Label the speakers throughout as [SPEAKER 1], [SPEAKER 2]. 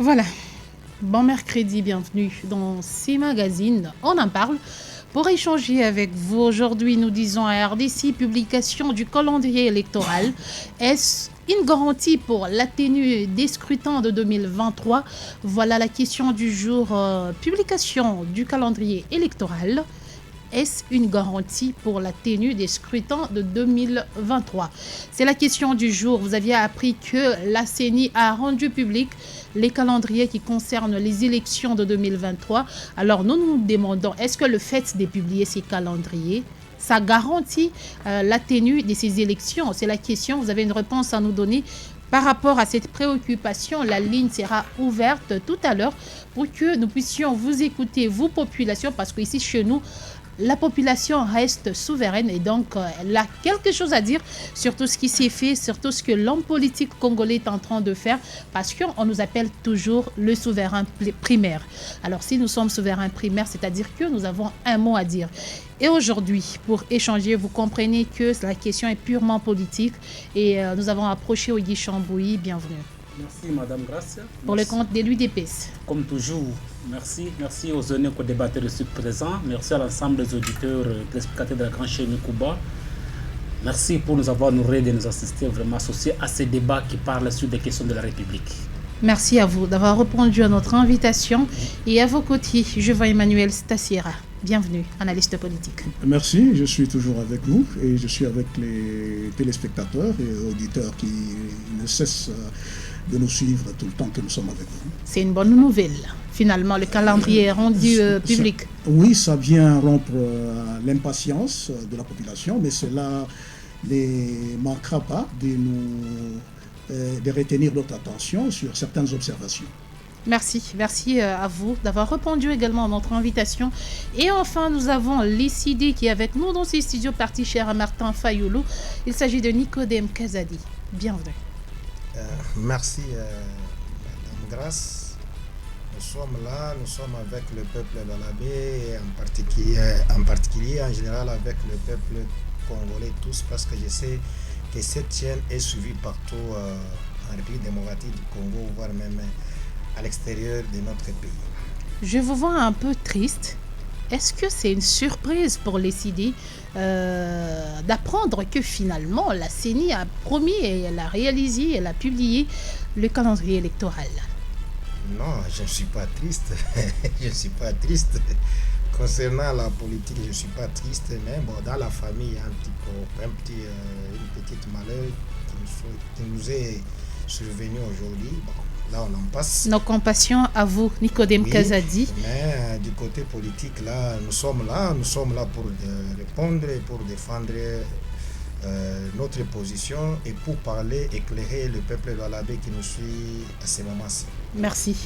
[SPEAKER 1] Voilà, bon mercredi, bienvenue dans ces magazines. On en parle. Pour échanger avec vous aujourd'hui, nous disons à RDC, publication du calendrier électoral. Est-ce une garantie pour la tenue des scrutins de 2023? Voilà la question du jour. Publication du calendrier électoral. Est-ce une garantie pour la tenue des scrutins de 2023? C'est la question du jour. Vous aviez appris que la CENI a rendu public les calendriers qui concernent les élections de 2023. Alors nous nous demandons, est-ce que le fait de publier ces calendriers, ça garantit la tenue de ces élections? C'est la question. Vous avez une réponse à nous donner par rapport à cette préoccupation. La ligne sera ouverte tout à l'heure pour que nous puissions vous écouter, vous, population, parce qu'ici, chez nous, la population reste souveraine et donc elle a quelque chose à dire sur tout ce qui s'est fait, sur tout ce que l'homme politique congolais est en train de faire, parce qu'on nous appelle toujours le souverain primaire. Alors si nous sommes souverains primaires, c'est-à-dire que nous avons un mot à dire. Et aujourd'hui, pour échanger, vous comprenez que la question est purement politique et nous avons approché Oyi Chambouyi. Bienvenue.
[SPEAKER 2] Merci Madame Gracia.
[SPEAKER 1] Pour le compte de l'UDPS.
[SPEAKER 2] Comme toujours, merci aux honnêtes co-débatteurs ici présents. Merci à l'ensemble des auditeurs, téléspectateurs de la grande chaîne Kuba. Merci pour nous avoir nourris de nous assister, vraiment associés à ces débats qui parlent sur des questions de la République.
[SPEAKER 1] Merci à vous d'avoir répondu à notre invitation. Et à vos côtés, je vois Emmanuel Stassiera. Bienvenue, analyste politique.
[SPEAKER 3] Merci, je suis toujours avec vous et je suis avec les téléspectateurs et auditeurs qui ne cessent de nous suivre tout le temps que nous sommes avec vous.
[SPEAKER 1] C'est une bonne nouvelle. Finalement, le calendrier est rendu public.
[SPEAKER 3] Oui, ça vient rompre l'impatience de la population, mais cela ne manquera pas de retenir notre attention sur certaines observations.
[SPEAKER 1] Merci à vous d'avoir répondu également à notre invitation. Et enfin, nous avons l'ICD qui est avec nous dans ces studios, parti cher à Martin Fayoulou. Il s'agit de Nicodème Kazadi. Bienvenue.
[SPEAKER 4] Merci, Madame Grace. Nous sommes avec le peuple d'Alabé, en particulier, en général, avec le peuple congolais tous, parce que je sais que cette chaîne est suivie partout en République démocratique du Congo, voire même à l'extérieur de notre pays.
[SPEAKER 1] Je vous vois un peu triste. Est-ce que c'est une surprise pour les CD d'apprendre que finalement la CENI a promis et elle a réalisé, elle a publié le calendrier électoral?
[SPEAKER 4] Non, je ne suis pas triste. Je ne suis pas triste. Concernant la politique, je ne suis pas triste, mais bon, dans la famille, il y a une petite malheur qui nous est survenue aujourd'hui. Bon, là, on en passe.
[SPEAKER 1] Nos compassions à vous, Nicodème Kazadi.
[SPEAKER 4] Mais du côté politique, là, nous sommes là pour répondre et pour défendre notre position et pour parler, éclairer le peuple de l'Alabé qui nous suit à ce moment-ci.
[SPEAKER 1] Merci.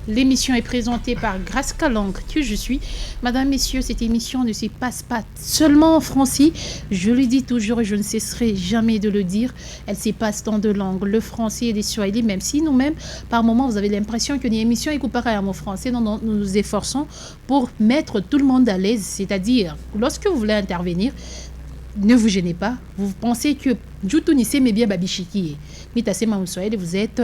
[SPEAKER 1] L'émission est présentée par Grace Kalang, que je suis. Madame, messieurs, cette émission ne se passe pas seulement en français. Je le dis toujours et je ne cesserai jamais de le dire. Elle se passe dans deux langues, le français et le swahili, même si nous-mêmes, par moments, vous avez l'impression que l'émission est coupée à mot français. Non, nous nous efforçons pour mettre tout le monde à l'aise. C'est-à-dire, lorsque vous voulez intervenir, ne vous gênez pas. Vous pensez que Joutounissé mais bien Babichiki. Vous êtes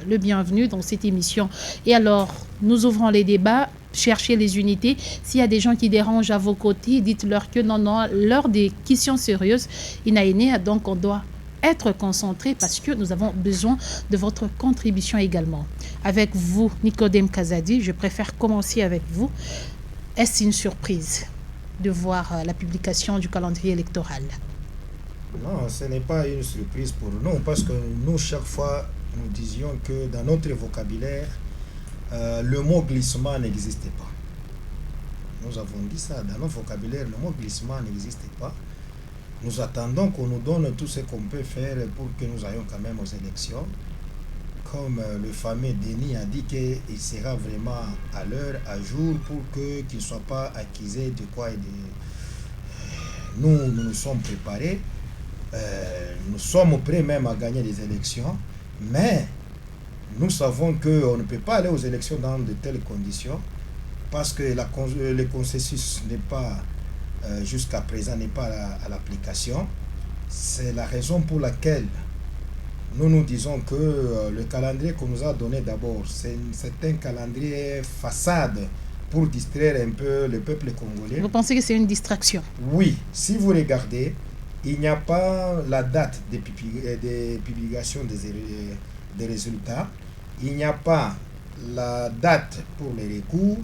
[SPEAKER 1] le bienvenu dans cette émission. Et alors, nous ouvrons les débats, cherchez les unités. S'il y a des gens qui dérangent à vos côtés, dites-leur que non, l'heure des questions sérieuses, donc on doit être concentré parce que nous avons besoin de votre contribution également. Avec vous, Nicodème Kazadi, je préfère commencer avec vous. Est-ce une surprise de voir la publication du calendrier électoral?
[SPEAKER 4] Non, ce n'est pas une surprise pour nous, parce que nous, chaque fois, nous disions que dans notre vocabulaire, le mot glissement n'existait pas. Nous avons dit ça, dans notre vocabulaire, le mot glissement n'existait pas. Nous attendons qu'on nous donne tout ce qu'on peut faire pour que nous ayons quand même aux élections. Comme le fameux Denis a dit qu'il sera vraiment à l'heure, à jour, pour qu'il ne soit pas accusé de quoi et de... Nous nous sommes préparés. Nous sommes prêts même à gagner des élections, mais nous savons qu'on ne peut pas aller aux élections dans de telles conditions parce que le consensus n'est pas, jusqu'à présent, n'est pas à l'application. C'est la raison pour laquelle nous nous disons que le calendrier qu'on nous a donné d'abord, c'est un calendrier façade pour distraire un peu le peuple congolais.
[SPEAKER 1] Vous pensez que c'est une distraction?
[SPEAKER 4] Oui, si vous regardez, il n'y a pas la date de publication des résultats, il n'y a pas la date pour les recours,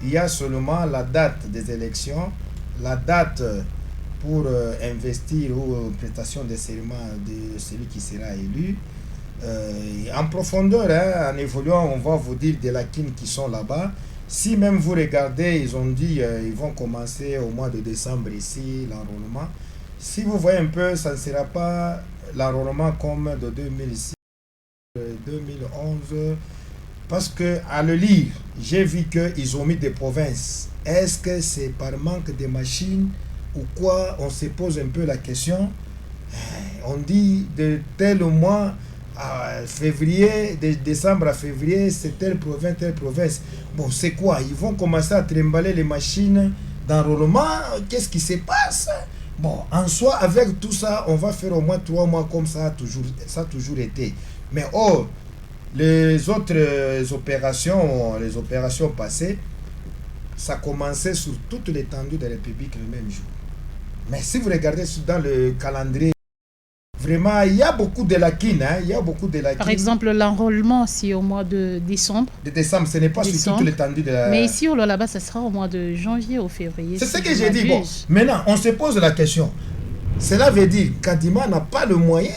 [SPEAKER 4] il y a seulement la date des élections, la date pour investir ou prestation de serment de celui qui sera élu. En profondeur, hein, en évoluant, on va vous dire des lacunes qui sont là-bas. Si même vous regardez, ils ont dit ils vont commencer au mois de décembre ici, l'enrôlement. Si vous voyez un peu, ça ne sera pas l'enrôlement comme de 2006, 2011. Parce que à le lire, j'ai vu qu'ils ont mis des provinces. Est-ce que c'est par manque de machines ou quoi? On se pose un peu la question. On dit de tel mois à février, de décembre à février, c'est telle province, telle province. Bon, c'est quoi? Ils vont commencer à trimballer les machines d'enrôlement. Qu'est-ce qui se passe? Bon, en soi, avec tout ça, on va faire au moins 3 mois comme ça a toujours été. Mais les autres opérations, les opérations passées, ça commençait sur toute l'étendue de la République le même jour. Mais si vous regardez dans le calendrier, vraiment, il y a beaucoup de lacunes. Hein, il y a beaucoup de lacunes.
[SPEAKER 1] Par exemple, l'enrôlement, c'est au mois de décembre.
[SPEAKER 4] De décembre, ce n'est pas sur toute l'étendue de la...
[SPEAKER 1] Mais ici, là-bas, ça sera au mois de janvier ou février.
[SPEAKER 4] C'est ce que j'ai dit. Bon, maintenant, on se pose la question. Cela veut dire Kadima n'a pas le moyen.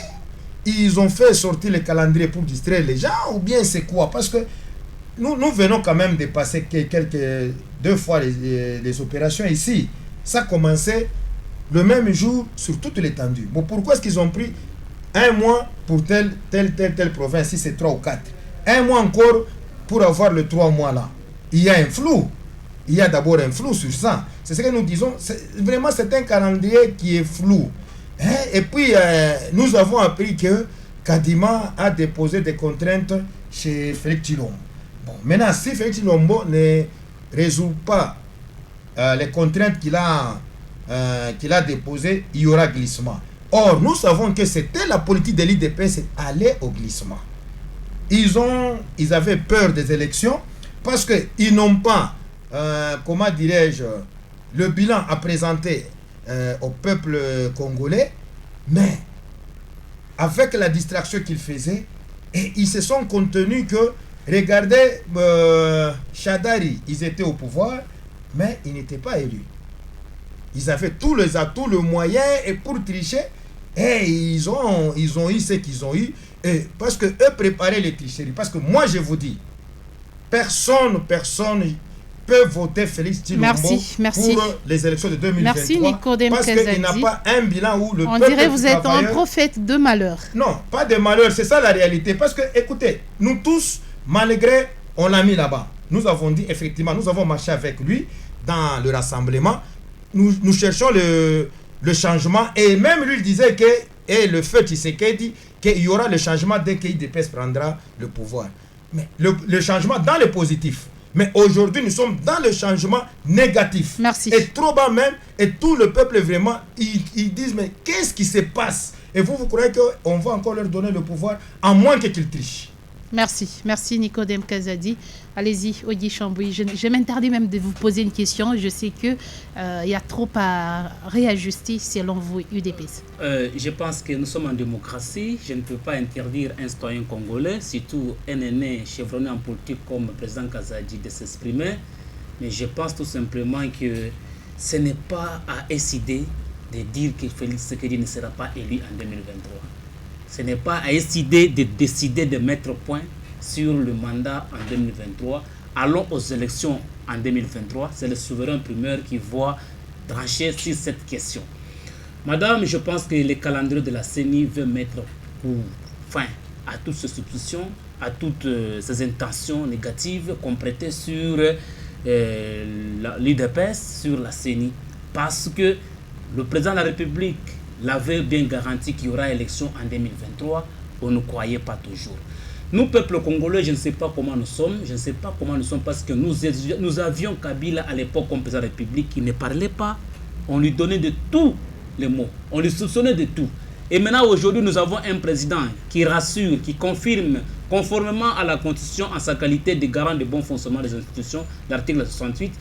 [SPEAKER 4] Ils ont fait sortir le calendrier pour distraire les gens ou bien c'est quoi? Parce que nous venons quand même de passer 2 fois les opérations ici. Ça commençait le même jour sur toute l'étendue. Bon, pourquoi est-ce qu'ils ont pris 1 mois pour telle province, si c'est 3 ou 4? 1 mois encore pour avoir le 3 mois là. Il y a un flou. Il y a d'abord un flou sur ça. C'est ce que nous disons. Vraiment, c'est un calendrier qui est flou. Et puis, nous avons appris que Kadima a déposé des contraintes chez Félix Tshilombo. Bon, maintenant, si Félix Tshilombo ne résout pas les contraintes qu'il a déposées, il y aura glissement. Or, nous savons que c'était la politique de l'IDP, c'est aller au glissement. Ils avaient peur des élections parce qu'ils n'ont pas, comment dirais-je, le bilan à présenter au peuple congolais, mais avec la distraction qu'ils faisaient, et ils se sont contenus que, regardez, Shadari, ils étaient au pouvoir, mais ils n'étaient pas élus. Ils avaient tous les atouts, le moyen, et pour tricher, et ils ont eu ce qu'ils ont eu, et parce que eux préparaient les tricheries. Parce que moi, je vous dis, personne peut voter Félix Tshilombo pour les élections de 2023.
[SPEAKER 1] Merci Nicodème
[SPEAKER 4] parce qu'il n'a pas un bilan où le
[SPEAKER 1] on
[SPEAKER 4] peuple
[SPEAKER 1] dirait vous êtes un prophète de malheur.
[SPEAKER 4] Non, pas de malheur, c'est ça la réalité. Parce que, écoutez, nous tous, malgré, on l'a mis là-bas. Nous avons dit, effectivement, nous avons marché avec lui dans le rassemblement. Nous cherchons le changement. Et même lui, il disait que, et le feu Tshisekedi, qu'il y aura le changement dès que l'IDPS prendra le pouvoir. Mais le changement dans le positif. Mais aujourd'hui, nous sommes dans le changement négatif.
[SPEAKER 1] Merci.
[SPEAKER 4] Et trop bas même, et tout le peuple vraiment, ils disent, mais qu'est-ce qui se passe? Et vous croyez qu'on va encore leur donner le pouvoir, à moins qu'ils trichent?
[SPEAKER 1] Merci Nicodème Kazadi. Allez-y, Ogi Chamboui. Je m'interdis même de vous poser une question. Je sais qu'il y a trop à réajuster selon vous, UDPS.
[SPEAKER 2] Je pense que nous sommes en démocratie. Je ne peux pas interdire un citoyen congolais, surtout un aîné chevronné en politique comme le président Kazadi, de s'exprimer. Mais je pense tout simplement que ce n'est pas à SID de dire que Félix Tshisekedi ne sera pas élu en 2023. Ce n'est pas à SID de décider de mettre point sur le mandat en 2023. Allons aux élections en 2023. C'est le souverain primeur qui va trancher sur cette question. Madame, je pense que le calendrier de la CENI veut mettre fin à toutes ces suppositions, à toutes ces intentions négatives qu'on prêtait sur l'IDPS, sur la CENI. Parce que le président de la République l'avait bien garanti qu'il y aura élection en 2023, on ne croyait pas toujours. Nous, peuple congolais, je ne sais pas comment nous sommes, parce que nous avions Kabila à l'époque comme président de la République qui ne parlait pas. On lui donnait de tous les mots, on lui soupçonnait de tout. Et maintenant, aujourd'hui, nous avons un président qui rassure, qui confirme, conformément à la Constitution, en sa qualité de garant de bon fonctionnement des institutions, l'article 68,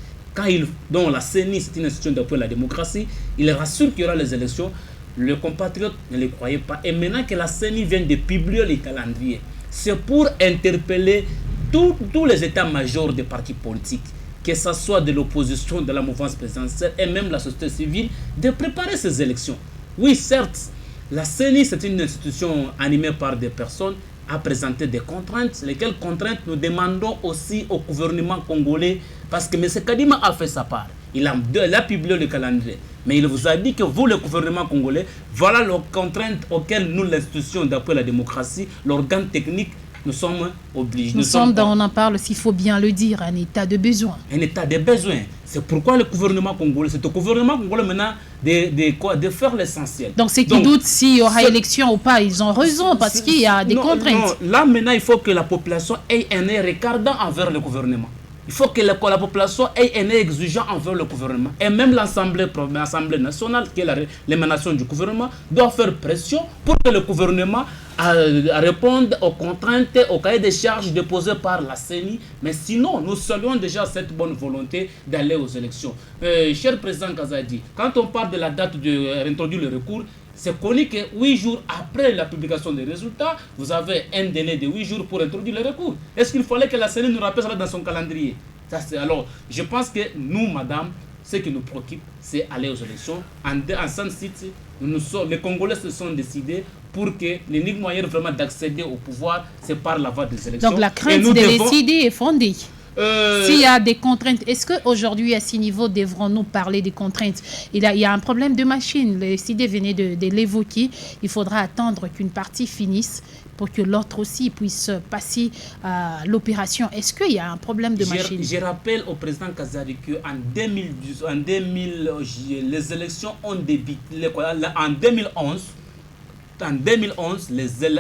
[SPEAKER 2] dont la CENI, c'est une institution d'appui à la démocratie, il rassure qu'il y aura les élections. Les compatriotes ne les croyaient pas. Et maintenant que la CENI vient de publier les calendriers, c'est pour interpeller tous les états-majors des partis politiques, que ce soit de l'opposition, de la mouvance présidentielle et même la société civile, de préparer ces élections. Oui, certes, la CENI, c'est une institution animée par des personnes à présenter des contraintes, lesquelles contraintes nous demandons aussi au gouvernement congolais, parce que M. Kadima a fait sa part. Il a publié le calendrier, mais il vous a dit que vous, le gouvernement congolais, voilà les contraintes auxquelles nous, l'institution d'appui à la démocratie, l'organe technique, nous sommes obligés.
[SPEAKER 1] On en parle, s'il faut bien le dire, un état de besoin.
[SPEAKER 2] Un état de besoin. C'est pourquoi le gouvernement congolais, c'est au gouvernement congolais maintenant de faire l'essentiel.
[SPEAKER 1] Donc ceux qui doutent s'il y aura élection ou pas, ils ont raison parce qu'il y a des contraintes.
[SPEAKER 2] Non, là maintenant, il faut que la population ait un œil regardant envers le gouvernement. Il faut que la population ait un œil exigeant envers le gouvernement. Et même l'Assemblée nationale, qui est l'émanation du gouvernement, doit faire pression pour que le gouvernement réponde aux contraintes, aux cahiers de charges déposés par la CENI. Mais sinon, nous saluons déjà cette bonne volonté d'aller aux élections. Cher président Kazadi, quand on parle de la date de réintroduire le recours, c'est connu que 8 jours après la publication des résultats, vous avez un délai de 8 jours pour introduire le recours. Est-ce qu'il fallait que la CENI nous rappelle ça dans son calendrier? Alors, je pense que nous, madame, ce qui nous préoccupe, c'est aller aux élections. En Sun-City, les Congolais se sont décidés pour que l'unique moyen vraiment d'accéder au pouvoir, c'est par la voie des élections.
[SPEAKER 1] Donc la crainte de décider est fondée. S'il y a des contraintes, est-ce qu'aujourd'hui, à ce niveau, devrons-nous parler des contraintes? Il y a un problème de machine. Le CD venait de l'évoquer. Il faudra attendre qu'une partie finisse pour que l'autre aussi puisse passer à l'opération. Est-ce qu'il y a un problème de machine?
[SPEAKER 2] Je rappelle au président Kazadi qu'en 2010, les élections ont débuté. En 2011,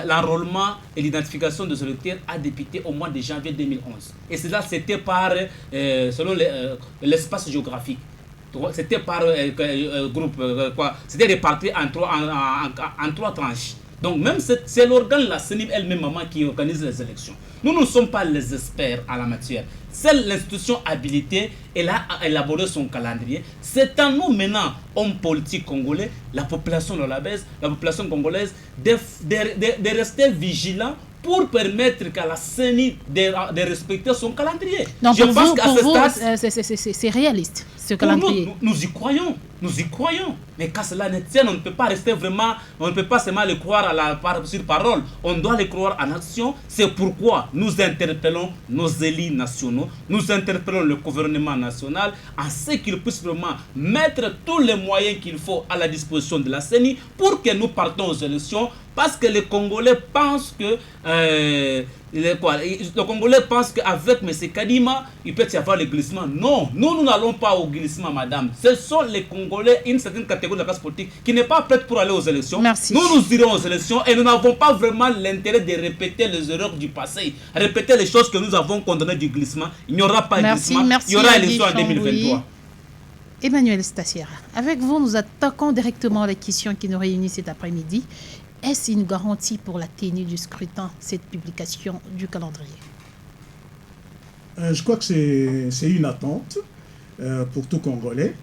[SPEAKER 2] l'enrôlement et l'identification des électeurs a débuté au mois de janvier 2011. Et cela, c'était selon l'espace géographique. C'était par groupe, c'était réparti en trois tranches. Donc même c'est l'organe, la CENI elle-même, qui organise les élections. Nous ne sommes pas les experts en la matière. C'est l'institution habilitée, elle a élaboré son calendrier. C'est à nous maintenant, hommes politiques congolais, la population congolaise, de rester vigilants pour permettre qu'à la CENI de respecter son calendrier.
[SPEAKER 1] Donc je pense qu'à ce stade, c'est réaliste, ce calendrier.
[SPEAKER 2] Nous y croyons. Mais qu'à cela ne tienne, on ne peut pas rester vraiment, on ne peut pas seulement le croire sur parole. On doit le croire en action. C'est pourquoi nous interpellons nos élus nationaux, nous interpellons le gouvernement national, en ce qu'il puisse vraiment mettre tous les moyens qu'il faut à la disposition de la CENI pour que nous partons aux élections. Parce que les Congolais pensent que le Congolais pense qu'avec M. Kadima, il peut y avoir le glissement. Non, nous n'allons pas au glissement, madame. Ce sont les Congolais, une certaine catégorie de la classe politique, qui n'est pas prête pour aller aux élections.
[SPEAKER 1] Merci.
[SPEAKER 2] Nous irons aux élections et nous n'avons pas vraiment l'intérêt de répéter les erreurs du passé, répéter les choses que nous avons condamnées du glissement. Il n'y aura pas de glissement, il y aura élection en 2023.
[SPEAKER 1] Emmanuel Stassiera, avec vous, nous attaquons directement les questions qui nous réunissent cet après-midi. Est-ce une garantie pour la tenue du scrutin, cette publication du calendrier?
[SPEAKER 3] Je crois que c'est une attente pour tout Congolais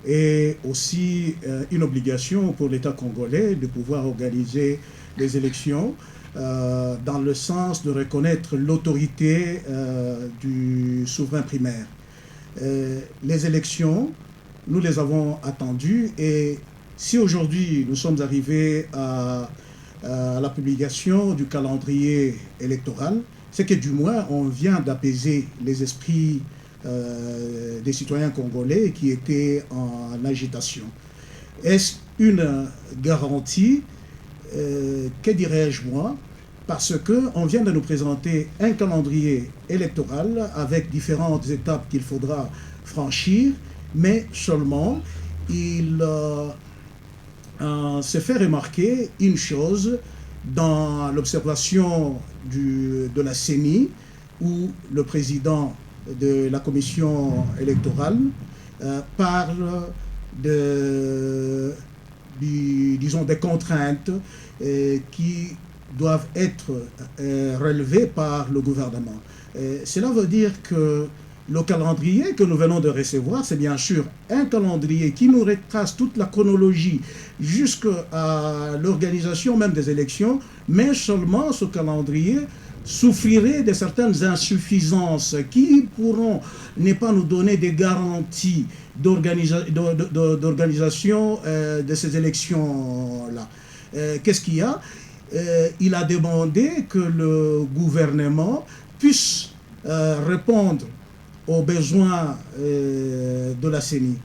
[SPEAKER 3] et aussi une obligation pour l'État congolais de pouvoir organiser des élections dans le sens de reconnaître l'autorité du souverain primaire. Les élections, nous les avons attendues et si aujourd'hui nous sommes arrivés à la publication du calendrier électoral, c'est que du moins on vient d'apaiser les esprits des citoyens congolais qui étaient en agitation. Est-ce une garantie? Que dirais-je moi? Parce qu'on vient de nous présenter un calendrier électoral avec différentes étapes qu'il faudra franchir, mais seulement il se fait remarquer une chose dans l'observation de la CENI, où le président de la commission électorale parle disons, des contraintes qui doivent être relevées par le gouvernement. Cela veut dire que le calendrier que nous venons de recevoir, c'est bien sûr un calendrier qui nous retrace toute la chronologie jusqu'à l'organisation même des élections, mais seulement ce calendrier souffrirait de certaines insuffisances qui pourront ne pas nous donner des garanties d'organisation de ces élections-là. Qu'est-ce qu'il y a? Il a demandé que le gouvernement puisse répondre aux besoins de la CENI.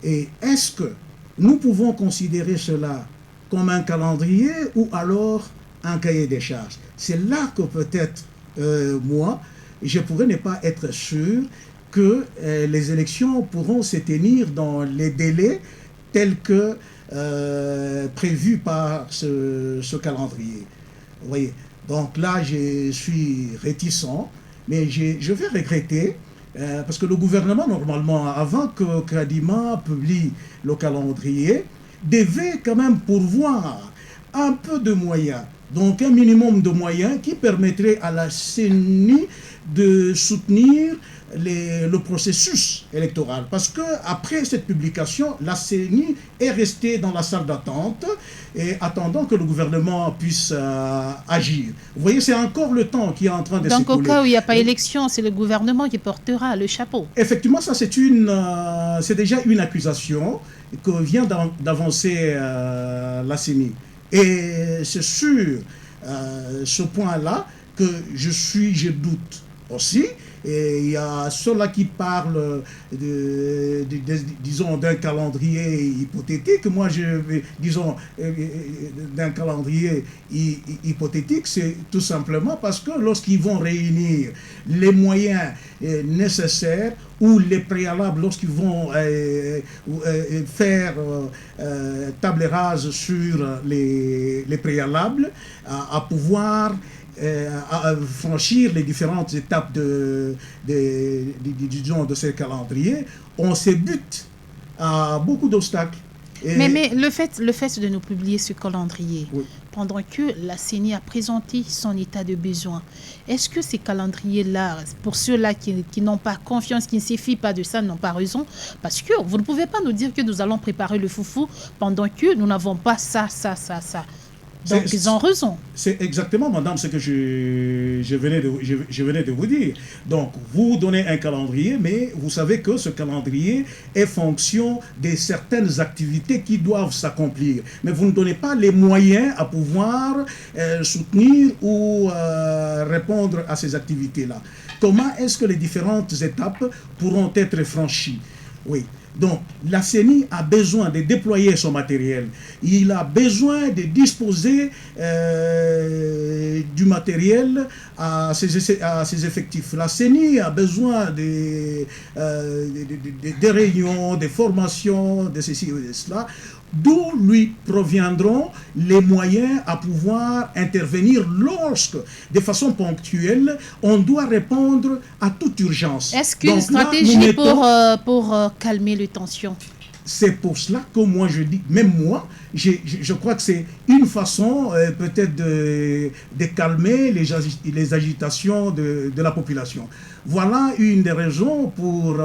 [SPEAKER 3] Et est-ce que nous pouvons considérer cela comme un calendrier ou alors un cahier des charges? C'est là que peut-être moi, je pourrais ne pas être sûr que les élections pourront se tenir dans les délais tels que prévus par ce calendrier. Vous voyez, donc là, je suis réticent, mais je vais regretter parce que le gouvernement, normalement, avant que Kadima publie le calendrier, devait quand même pourvoir un peu de moyens, donc un minimum de moyens qui permettrait à la CENI de soutenir le processus électoral. Parce qu'après cette publication, la CENI est restée dans la salle d'attente et attendant que le gouvernement puisse agir. Vous voyez, c'est encore le temps qui est en train de s'écouler.
[SPEAKER 1] Donc au cas où il n'y a pas élection, c'est le gouvernement qui portera le chapeau.
[SPEAKER 3] Effectivement, ça c'est déjà une accusation que vient d'avancer la CENI. Et c'est sur ce point-là que je doute aussi. Et il y a ceux-là qui parlent, disons, d'un calendrier hypothétique. Moi, disons, d'un calendrier hypothétique, c'est tout simplement parce que lorsqu'ils vont réunir les moyens nécessaires ou les préalables, lorsqu'ils vont faire table rase sur les préalables, à pouvoir à franchir les différentes étapes de ce calendrier, on se bute à beaucoup d'obstacles.
[SPEAKER 1] Mais le fait de nous publier ce calendrier,
[SPEAKER 3] oui,
[SPEAKER 1] pendant que la CENI a présenté son état de besoin, est-ce que ces calendriers-là, pour ceux-là qui n'ont pas confiance, qui ne se fient pas de ça, n'ont pas raison? Parce que vous ne pouvez pas nous dire que nous allons préparer le foufou pendant que nous n'avons pas ça. Donc, ils ont raison.
[SPEAKER 3] C'est exactement, madame, ce que je venais de vous dire. Donc, vous donnez un calendrier, mais vous savez que ce calendrier est fonction de certaines activités qui doivent s'accomplir. Mais vous ne donnez pas les moyens à pouvoir soutenir ou répondre à ces activités-là. Comment est-ce que les différentes étapes pourront être franchies? Oui. Donc, la CENI a besoin de déployer son matériel. Il a besoin de disposer du matériel à ses effectifs. La CENI a besoin des réunions, des formations, de ceci et de cela, d'où lui proviendront les moyens à pouvoir intervenir lorsque, de façon ponctuelle, on doit répondre à toute urgence.
[SPEAKER 1] Est-ce qu'une stratégie pour calmer les tensions?
[SPEAKER 3] C'est pour cela que moi je dis, même moi, je crois que c'est une façon peut-être de calmer les agitations de la population. Voilà une des raisons pour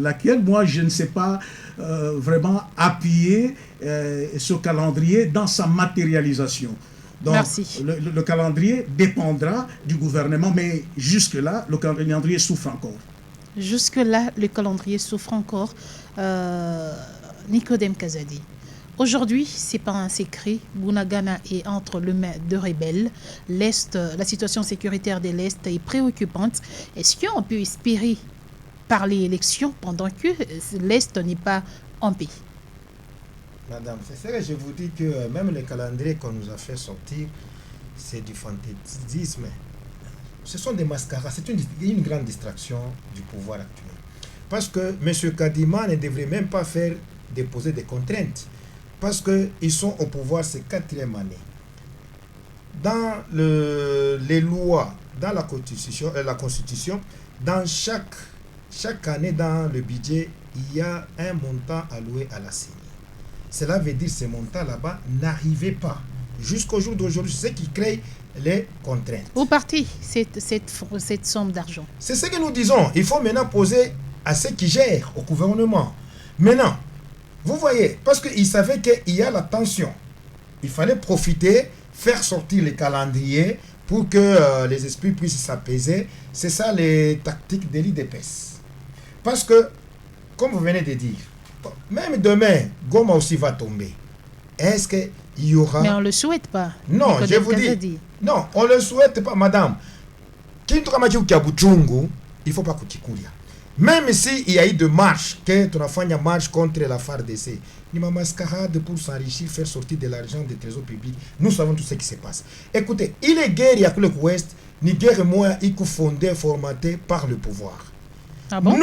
[SPEAKER 3] laquelle moi je ne sais pas vraiment appuyer ce calendrier dans sa matérialisation. Donc,
[SPEAKER 1] merci.
[SPEAKER 3] Le calendrier dépendra du gouvernement, mais jusque-là, le calendrier souffre encore.
[SPEAKER 1] Jusque-là, le calendrier souffre encore. Nicodème Kazadi. Aujourd'hui, ce n'est pas un secret, Bunagana est entre les mains de rebelles. L'Est, la situation sécuritaire de l'Est est préoccupante. Est-ce qu'on peut espérer parler élection pendant que l'Est n'est pas en paix?
[SPEAKER 4] Madame, c'est ça que je vous dis que même le calendrier qu'on nous a fait sortir, c'est du fantaisisme. Ce sont des mascarades, c'est une grande distraction du pouvoir actuel. Parce que M. Kadima ne devrait même pas déposer des contraintes. Parce qu'ils sont au pouvoir ces 4e année. Dans les lois, dans la Constitution, dans chaque année dans le budget, il y a un montant alloué à la CENI. cela veut dire que ces montants là-bas n'arrivaient pas. Jusqu'au jour d'aujourd'hui, c'est ce qui crée les contraintes.
[SPEAKER 1] Où partit cette somme d'argent?
[SPEAKER 4] C'est ce que nous disons. Il faut maintenant poser à ceux qui gèrent, au gouvernement. Maintenant, vous voyez, parce qu'ils savaient qu'il y a la tension. Il fallait profiter, faire sortir les calendriers pour que les esprits puissent s'apaiser. C'est ça les tactiques de l'IDPS. Parce que, comme vous venez de dire, même demain, Goma aussi va tomber. Est-ce qu'il y aura...
[SPEAKER 1] Mais on ne le souhaite pas.
[SPEAKER 4] Non, je vous dis. Non, on ne le souhaite pas, madame. Il ne faut pas kuchikulia. Même s'il y a eu de marche, que tu as fait une marche contre la FARDC, ni ma mascarade pour s'enrichir, faire sortir de l'argent des trésors publics, nous savons tout ce qui se passe. Écoutez, il est guerre à le Ouest, ni guerre moi, il est fondé, formaté par le pouvoir.
[SPEAKER 1] Ah bon?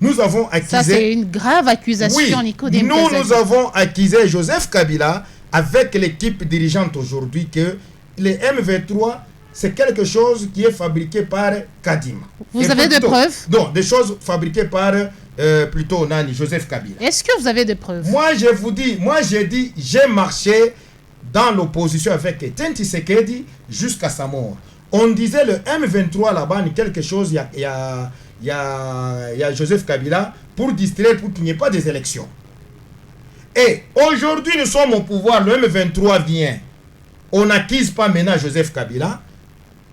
[SPEAKER 4] Nous avons accusé...
[SPEAKER 1] Ça, c'est une grave accusation,
[SPEAKER 4] oui,
[SPEAKER 1] Nicodème.
[SPEAKER 4] nous avons accusé Joseph Kabila avec l'équipe dirigeante aujourd'hui que les M23, c'est quelque chose qui est fabriqué par Kadima.
[SPEAKER 1] Vous avez des preuves?
[SPEAKER 4] Non, des choses fabriquées par plutôt Nani, Joseph Kabila.
[SPEAKER 1] Est-ce que vous avez des preuves?
[SPEAKER 4] Moi, je vous dis, j'ai marché dans l'opposition avec Etienne Tshisekedi jusqu'à sa mort. On disait le M23 là-bas, quelque chose, il y a Joseph Kabila pour distraire, pour qu'il n'y ait pas des élections. Et aujourd'hui, nous sommes au pouvoir, le M23 vient. On n'accuse pas maintenant Joseph Kabila.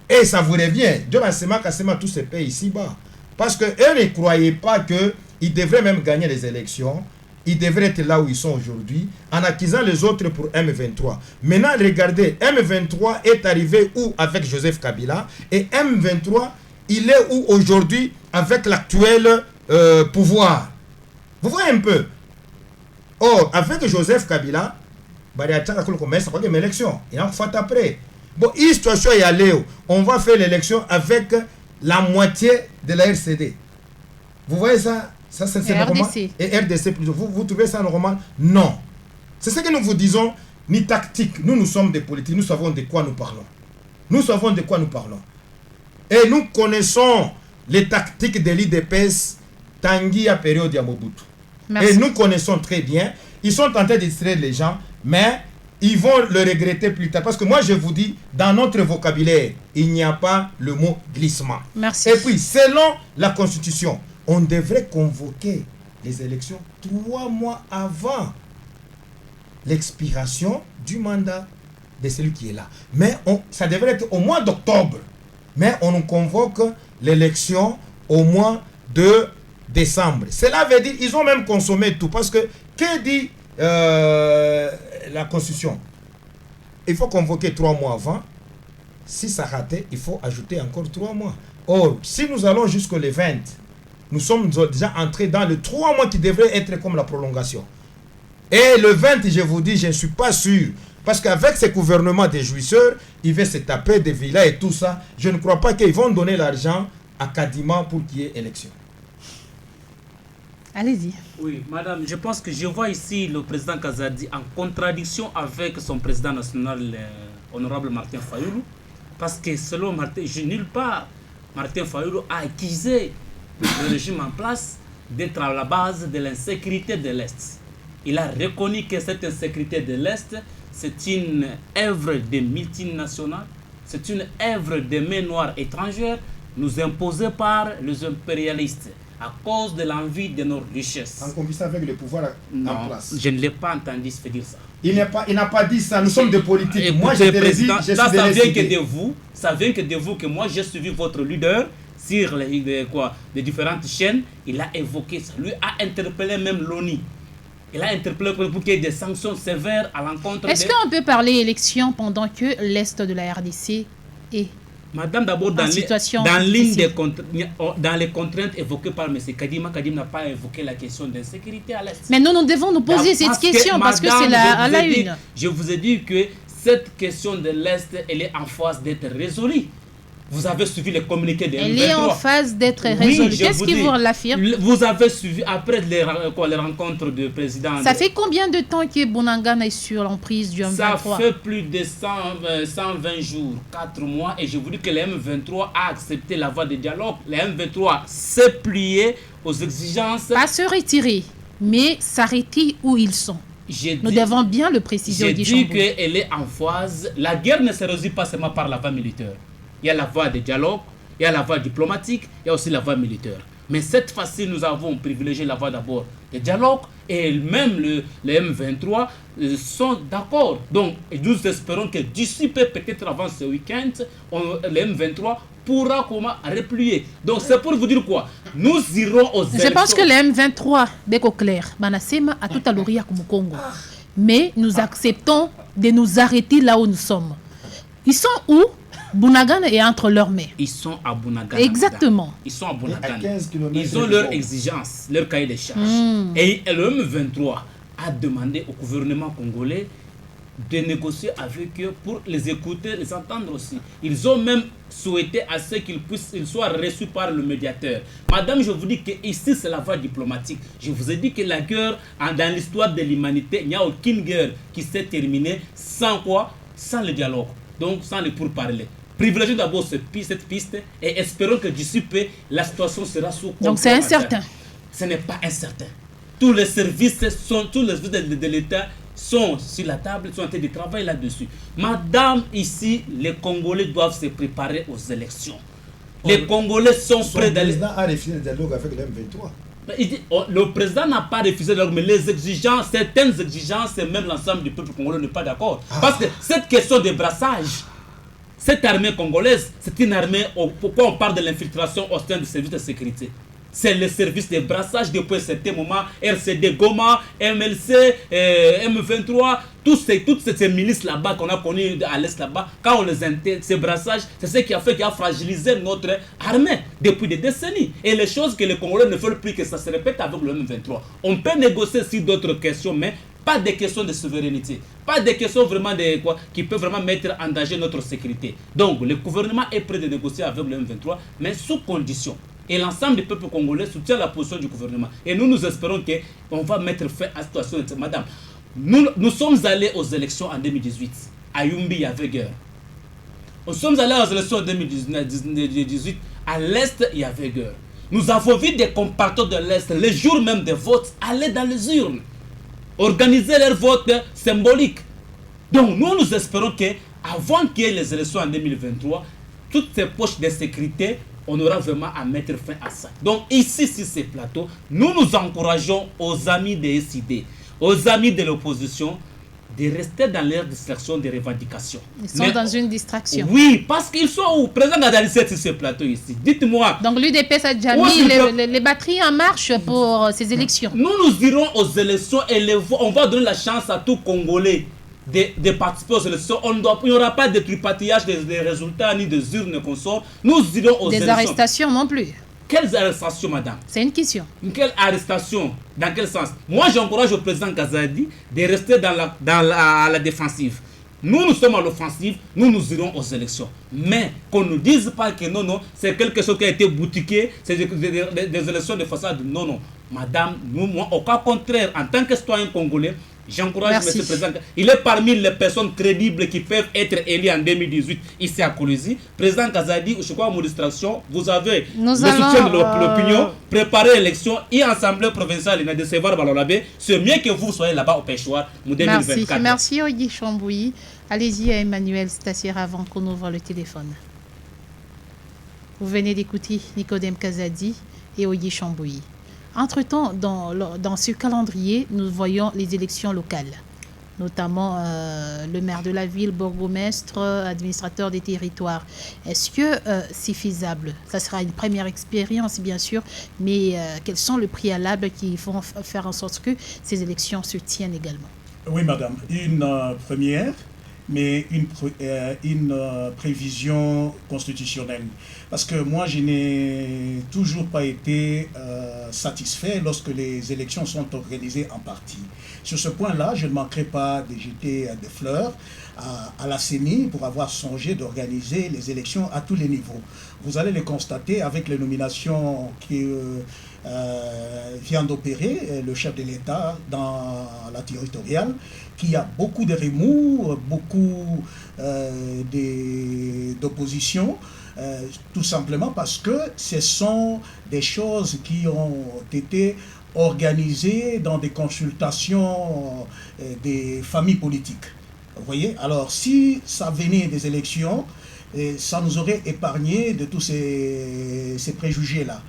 [SPEAKER 4] Et ça vous revient. Dieu va tous ces pays ici-bas. Parce qu'eux ne croyaient pas qu'ils devraient même gagner les élections. Ils devraient être là où ils sont aujourd'hui, en accusant les autres pour M23. Maintenant, regardez, M23 est arrivé où avec Joseph Kabila? Et M23, il est où aujourd'hui avec l'actuel pouvoir? Vous voyez un peu. Or, avec Joseph Kabila, il y a une élection. Il y a une fois après. Bon, il situation est allée. On va faire l'élection avec la moitié de la RCD. Vous voyez ça? Ça c'est normal. Et RDC plutôt. Vous trouvez ça normal? Non. C'est ce que nous vous disons. Ni tactique. Nous sommes des politiques. Nous savons de quoi nous parlons. Nous savons de quoi nous parlons. Et nous connaissons les tactiques de l'IDPS Tanguy à période de Mobutu.
[SPEAKER 1] Merci.
[SPEAKER 4] Et nous connaissons très bien. Ils sont en train de distraire les gens, mais ils vont le regretter plus tard. Parce que moi, je vous dis, dans notre vocabulaire, il n'y a pas le mot glissement.
[SPEAKER 1] Merci.
[SPEAKER 4] Et puis, selon la Constitution, on devrait convoquer les élections 3 mois avant l'expiration du mandat de celui qui est là. Mais ça devrait être au mois d'octobre. Mais on nous convoque l'élection au mois de décembre. Cela veut dire qu'ils ont même consommé tout. Parce que dit la Constitution? Il faut convoquer 3 mois avant. Si ça ratait, il faut ajouter encore 3 mois. Or, si nous allons jusqu'au 20, nous sommes déjà entrés dans le 3 mois qui devrait être comme la prolongation. Et le 20, je vous dis, je ne suis pas sûr. Parce qu'avec ces gouvernements des jouisseurs, ils vont se taper des villas et tout ça. Je ne crois pas qu'ils vont donner l'argent à Kadima pour qu'il y ait élection.
[SPEAKER 1] Allez-y.
[SPEAKER 2] Oui, madame, je pense que je vois ici le président Kazadi en contradiction avec son président national, honorable Martin Fayulu. Parce que selon Martin, nulle part, Martin Fayulu a accusé le régime en place d'être à la base de l'insécurité de l'Est. Il a reconnu que cette insécurité de l'Est, c'est une œuvre des multinationales, c'est une œuvre des mains noires étrangères, nous imposées par les impérialistes à cause de l'envie de nos richesses.
[SPEAKER 4] En combinaison avec le pouvoir en place.
[SPEAKER 2] Je ne l'ai pas entendu se dire ça.
[SPEAKER 4] Il n'a pas dit ça, nous sommes des politiques.
[SPEAKER 2] Écoutez,
[SPEAKER 4] moi, je te l'ai dit,
[SPEAKER 2] ça vient que de vous. Ça vient que de vous que moi, j'ai suivi votre leader sur les différentes chaînes. Il a évoqué ça. Lui a interpellé même l'ONU. Il a interpellé pour qu'il y ait des sanctions sévères à l'encontre.
[SPEAKER 1] Est-ce qu'on peut parler élection pendant que l'Est de la RDC est
[SPEAKER 2] Madame, d'abord, dans les contraintes évoquées par M. Kadima, Kadima n'a pas évoqué la question d'insécurité à l'Est.
[SPEAKER 1] Mais nous devons nous poser cette question parce que c'est à la une.
[SPEAKER 2] Je vous ai dit que cette question de l'Est, elle est en phase d'être résolue. Vous avez suivi les communiqués de M23.
[SPEAKER 1] Elle est en phase d'être résolue. Qu'est-ce qui vous l'affirme?
[SPEAKER 2] Vous avez suivi après les rencontres du président.
[SPEAKER 1] Ça fait combien de temps que Bonangana est sur l'emprise du M23?
[SPEAKER 2] Ça fait plus de 120 jours, 4 mois. Et je vous dis que le M23 a accepté la voie de dialogue. Le M23 s'est plié aux exigences.
[SPEAKER 1] Pas se retirer, mais s'arrêter où ils sont. Nous devons bien le préciser.
[SPEAKER 2] J'ai dit qu'elle est en phase. La guerre ne se résout pas seulement par la voie militaire. Il y a la voie de dialogue, il y a la voie diplomatique, il y a aussi la voie militaire. Mais cette fois-ci, nous avons privilégié la voie d'abord de dialogue et même les M23 sont d'accord. Donc, nous espérons que d'ici peut-être avant ce week-end, les M23 pourra comment replier. Donc, c'est pour vous dire quoi? Nous irons aux élections.
[SPEAKER 1] Je pense que les M23, dès qu'au clair, Banasema a tout à l'oria comme au Congo. Mais nous acceptons de nous arrêter là où nous sommes. Ils sont où? Bunagana est entre leurs mains.
[SPEAKER 2] Ils sont à Bunagana.
[SPEAKER 1] Exactement.
[SPEAKER 2] Ils sont à Bunagana.
[SPEAKER 4] À 15 km
[SPEAKER 2] Ils ont leurs exigences, leur cahier des charges. Et le M23 a demandé au gouvernement congolais de négocier avec eux pour les écouter, les entendre aussi. Ils ont même souhaité à ce qu'ils soient reçus par le médiateur. Madame, je vous dis que ici c'est la voie diplomatique. Je vous ai dit que la guerre, dans l'histoire de l'humanité, il n'y a aucune guerre qui s'est terminée sans quoi? Sans le dialogue. Donc sans le pourparler. Privilégions d'abord cette piste et espérons que d'ici peu, la situation sera sous contrôle.
[SPEAKER 1] Donc c'est incertain.
[SPEAKER 2] Ce n'est pas incertain. Tous les services de l'État sont sur la table, sont en train de travailler là-dessus. Madame, ici, les Congolais doivent se préparer aux élections. Les Congolais sont prêts d'aller...
[SPEAKER 4] Le président a refusé le dialogue avec le M23.
[SPEAKER 2] Le président n'a pas refusé le dialogue, mais les exigences, certaines exigences, et même l'ensemble du peuple congolais n'est pas d'accord. Parce que cette question de brassage, cette armée congolaise, c'est une armée, pourquoi on parle de l'infiltration au sein du service de sécurité? C'est le service de brassage depuis un certain moment, RCD Goma, MLC, M23, toutes ces milices là-bas qu'on a connues à l'Est là-bas, quand on les intègre, ces brassages, c'est ce qui a fragilisé notre armée depuis des décennies. Et les choses que les Congolais ne veulent plus que ça se répète avec le M23. On peut négocier sur d'autres questions, mais pas des questions de souveraineté, pas des questions vraiment qui peuvent vraiment mettre en danger notre sécurité. Donc le gouvernement est prêt de négocier avec le M23, mais sous condition. Et l'ensemble du peuple congolais soutient la position du gouvernement. Et nous espérons qu'on va mettre fin à cette situation. Madame, nous sommes allés aux élections en 2018. À Yumbi, il y avait guerre. Nous sommes allés aux élections en 2018. À l'Est, il y avait guerre. Nous avons vu des compatriotes de l'Est, les jours même des votes, aller dans les urnes, organiser leur vote symbolique. Donc nous espérons qu'avant qu'il y ait les élections en 2023, toutes ces poches de sécurité, on aura vraiment à mettre fin à ça. Donc ici, sur ces plateaux, nous encourageons aux amis des SID, aux amis de l'opposition, de rester dans leur distraction de revendications.
[SPEAKER 1] Ils sont dans une distraction.
[SPEAKER 2] Oui, parce qu'ils sont où? Président Gadali, sur ces plateaux ici. Dites-moi.
[SPEAKER 1] Donc l'UDPS a déjà mis les batteries en marche pour ces élections.
[SPEAKER 2] Nous irons aux élections et on va donner la chance à tout Congolais de participer aux élections. Il n'y aura pas de tripatillage des résultats ni des urnes qu'on sort. Nous irons aux élections.
[SPEAKER 1] Des arrestations non plus.
[SPEAKER 2] Quelles arrestations, madame?
[SPEAKER 1] C'est une question.
[SPEAKER 2] Quelle arrestation? Dans quel sens? Moi, j'encourage le président Kazadi de rester dans la défensive. Nous sommes à l'offensive, nous irons aux élections. Mais qu'on ne nous dise pas que non, c'est quelque chose qui a été boutiqué, c'est des élections de façade. Non. Madame, moi, au cas contraire, en tant que citoyen congolais, j'encourage M. le Président. Il est parmi les personnes crédibles qui peuvent être élues en 2018 ici à Kolwezi. Président Kazadi, je crois à mon distraction, vous avez le soutien de l'opinion, préparer l'élection et Assemblée provinciale de Sévar Balolabé. C'est mieux que vous soyez là-bas au pêchoir en 2024.
[SPEAKER 1] Merci Oyi Chambouyi. Allez-y à Emmanuel Stassière avant qu'on ouvre le téléphone. Vous venez d'écouter Nicodème Kazadi et Oyi Chambouyi. Entre-temps, dans ce calendrier, nous voyons les élections locales, notamment le maire de la ville, bourgmestre, administrateur des territoires. Est-ce que c'est faisable? Ça sera une première expérience, bien sûr, mais quels sont les préalables qui vont faire en sorte que ces élections se tiennent également?
[SPEAKER 3] Oui, madame. Une première, mais une prévision constitutionnelle. Parce que moi, je n'ai toujours pas été satisfait lorsque les élections sont organisées en partie. Sur ce point-là, je ne manquerai pas de jeter des fleurs à la CENI pour avoir songé d'organiser les élections à tous les niveaux. Vous allez le constater avec les nominations qui vient d'opérer le chef de l'État dans la territoriale, qu'il y a beaucoup de remous, beaucoup d'opposition, tout simplement parce que ce sont des choses qui ont été organisé dans des consultations des familles politiques. Vous voyez? Alors, si ça venait des élections, ça nous aurait épargné de tous ces préjugés-là.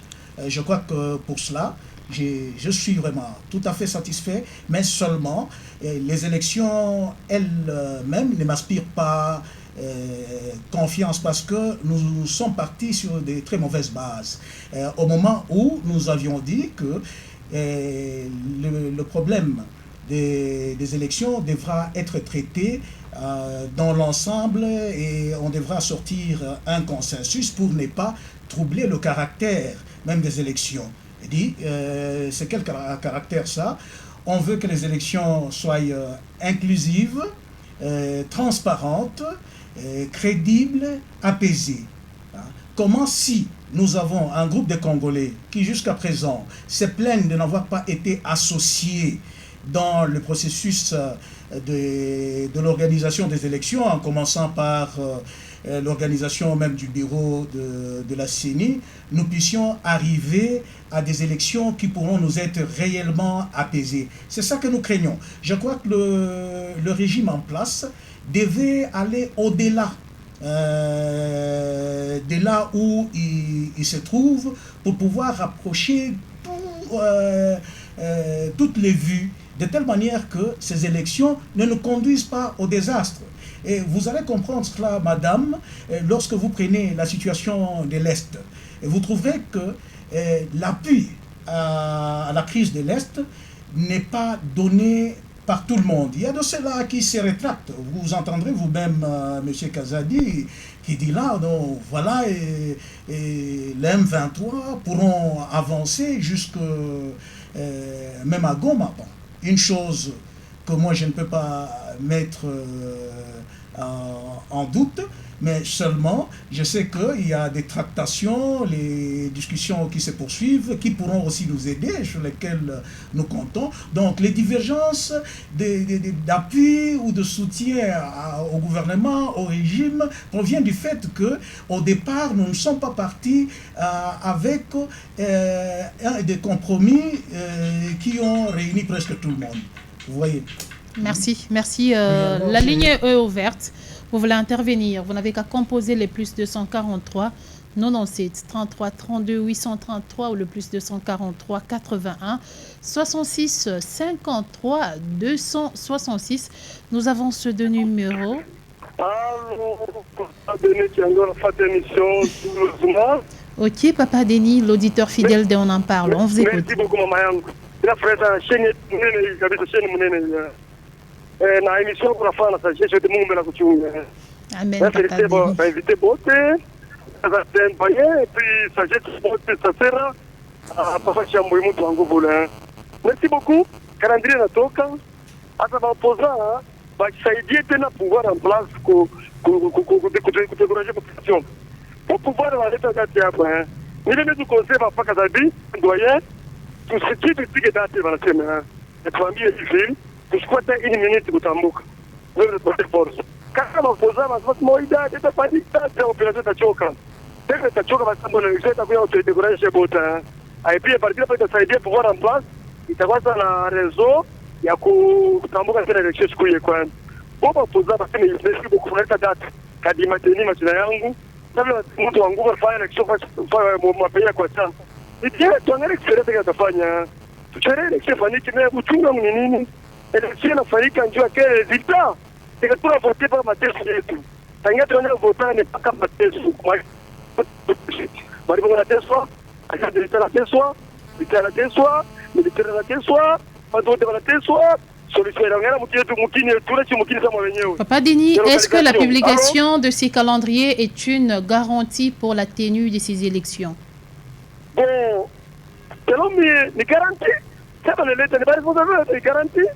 [SPEAKER 3] Je crois que pour cela, je suis vraiment tout à fait satisfait, mais seulement les élections elles-mêmes ne m'inspirent pas confiance parce que nous sommes partis sur des très mauvaises bases. Au moment où nous avions dit que le problème des élections devra être traité dans l'ensemble et on devra sortir un consensus pour ne pas troubler le caractère même des élections. Il dit, c'est quel caractère ça? On veut que les élections soient inclusives, transparentes, crédibles, apaisées. Comment si nous avons un groupe de Congolais qui jusqu'à présent se plaignent de n'avoir pas été associés dans le processus de l'organisation des élections, en commençant par l'organisation même du bureau de la CENI, nous puissions arriver à des élections qui pourront nous être réellement apaisées. C'est ça que nous craignons. Je crois que le régime en place devait aller au-delà de là où il se trouve pour pouvoir rapprocher toutes les vues de telle manière que ces élections ne nous conduisent pas au désastre. Et vous allez comprendre cela, madame, lorsque vous prenez la situation de l'Est. Et vous trouverez que l'appui à la crise de l'Est n'est pas donné par tout le monde. Il y a de ceux-là qui se rétractent. Vous entendrez vous-même M. Kazadi qui dit là, donc, voilà, et les M23 pourront avancer jusque même à Goma. Bon, une chose que moi je ne peux pas mettre en doute, mais seulement je sais qu'il y a des tractations, les discussions qui se poursuivent, qui pourront aussi nous aider, sur lesquelles nous comptons. Donc les divergences d'appui ou de soutien au gouvernement, au régime, proviennent du fait qu'au départ, nous ne sommes pas partis avec des compromis qui ont réuni presque tout le monde. Vous voyez.
[SPEAKER 1] Merci, merci. La ligne est ouverte. Vous voulez intervenir, vous n'avez qu'à composer les plus 243 97 33 32 833 ou le plus 243 81 66 53 266. Nous avons ce deux numéros. Ok, Papa Denis, l'auditeur fidèle de On en parle. On vous écoute.
[SPEAKER 5] Merci beaucoup, maman. Na émission kunafanya sagesse yote Mungu mbele kuchunga.
[SPEAKER 1] Amen. Papa
[SPEAKER 5] invité bote, ça et puis sagesse bote ça sera papa chambo mtu wangu bula. Merci beaucoup. Calendrier natoka hata mapoza bakisaidie tena pouvoir en place kutekuraje population. Pour pouvoir waleta kati hapa. Nile tu conseil papa Kazadi doyen tout ce qui est date wanasema. Tuambie hivi tusikwate ini minute kutambuka. Wewe tupote force. Kama mapoza maswali moida tutafanyika kwa operation tachoka. Tena tachoka basi mbona nileta kwa kutekuraje bota. Et puis partir pour itaisaidia pouvoir en place itakuwa na réseau ya kutambuka tena election siku ile kwanza. Baba poza basi ni ndio kukuleta data kadima teni machina yangu. Kabla mtu wangu afanye election kwa mapea kwa sana. Ndio tuangalie experience atafanya. Tuchere election faniki na kuchunga nini? Election inafanyika njoo kwa resultat. Tika tuna voter kwa mateso yetu. Tangia tunaenda voter ni paka mateso. Bali kwa mateso
[SPEAKER 1] Papa Denis, est-ce que la publication de ces calendriers est une garantie pour la tenue de ces élections?
[SPEAKER 5] Bon, selon moi, une garantie. Ça va une garantie.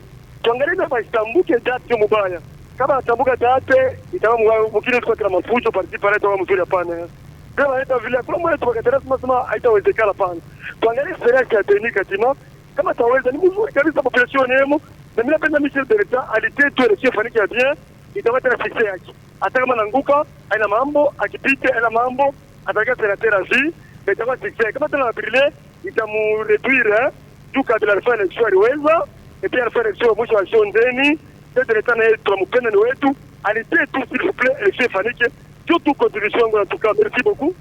[SPEAKER 5] Tuangalie na Istanbul date yo mubaya. Kama atambuka date, itawa mukini kwa kama mafujo parti pale toa mzuri hapana. Kama hata vile kwa mmoja tukatarasu masema haitawezekana pana. Tuangalie serikali ya teni katima kama taweza ni mzuri kabisa population yemo. Na mimi napenda Michel Berta alite tu election faniki ya bien itawata na fixé yake. Hata kama nanguka haina mambo akipita haina mambo ataka senateur azi itakuwa fixé. Kama tuna briller itamu réduire juu Kabila alifanya election aliweza, et puis alifanya election mwisho wa Shondeni, tete leta na yetu tunamupenda ni wetu, alipie tu s'il vous plaît election ifanyike, surtout contribution yangu en tout cas, merci beaucoup.